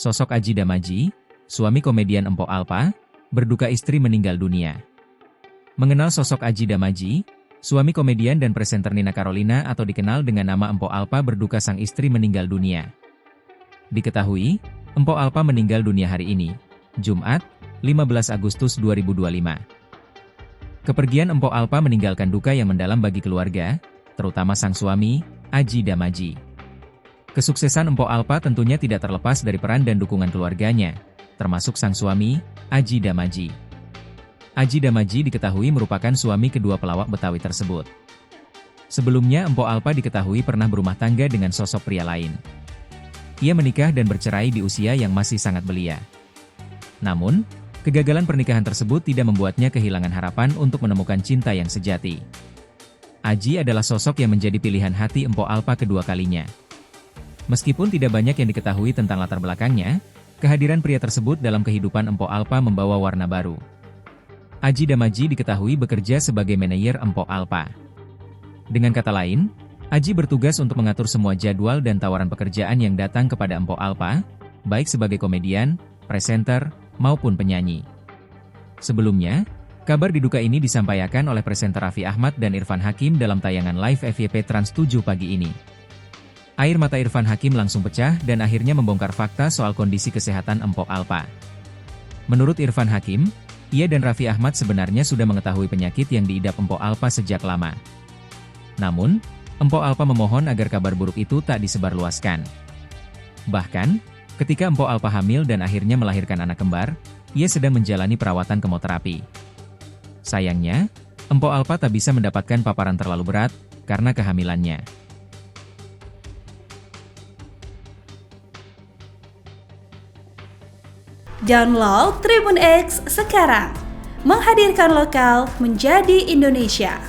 Sosok Adji Damaji, suami komedian Empok Alpa, berduka istri meninggal dunia. Mengenal sosok Adji Damaji, suami komedian dan presenter Nina Carolina atau dikenal dengan nama Empok Alpa berduka sang istri meninggal dunia. Diketahui, Empok Alpa meninggal dunia hari ini, Jumat, 15 Agustus 2025. Kepergian Empok Alpa meninggalkan duka yang mendalam bagi keluarga, terutama sang suami, Adji Damaji. Kesuksesan Empok Alpa tentunya tidak terlepas dari peran dan dukungan keluarganya, termasuk sang suami, Adji Damaji. Adji Damaji diketahui merupakan suami kedua pelawak Betawi tersebut. Sebelumnya Empok Alpa diketahui pernah berumah tangga dengan sosok pria lain. Ia menikah dan bercerai di usia yang masih sangat belia. Namun, kegagalan pernikahan tersebut tidak membuatnya kehilangan harapan untuk menemukan cinta yang sejati. Adji adalah sosok yang menjadi pilihan hati Empok Alpa kedua kalinya. Meskipun tidak banyak yang diketahui tentang latar belakangnya, kehadiran pria tersebut dalam kehidupan Empok Alpa membawa warna baru. Adji Damaji diketahui bekerja sebagai manajer Empok Alpa. Dengan kata lain, Adji bertugas untuk mengatur semua jadwal dan tawaran pekerjaan yang datang kepada Empok Alpa, baik sebagai komedian, presenter, maupun penyanyi. Sebelumnya, kabar diduka ini disampaikan oleh presenter Raffi Ahmad dan Irfan Hakim dalam tayangan live FYP Trans 7 pagi ini. Air mata Irfan Hakim langsung pecah dan akhirnya membongkar fakta soal kondisi kesehatan Empok Alpa. Menurut Irfan Hakim, ia dan Raffi Ahmad sebenarnya sudah mengetahui penyakit yang diidap Empok Alpa sejak lama. Namun, Empok Alpa memohon agar kabar buruk itu tak disebarluaskan. Bahkan, ketika Empok Alpa hamil dan akhirnya melahirkan anak kembar, ia sedang menjalani perawatan kemoterapi. Sayangnya, Empok Alpa tak bisa mendapatkan paparan terlalu berat karena kehamilannya. Download Tribun X sekarang, menghadirkan lokal menjadi Indonesia.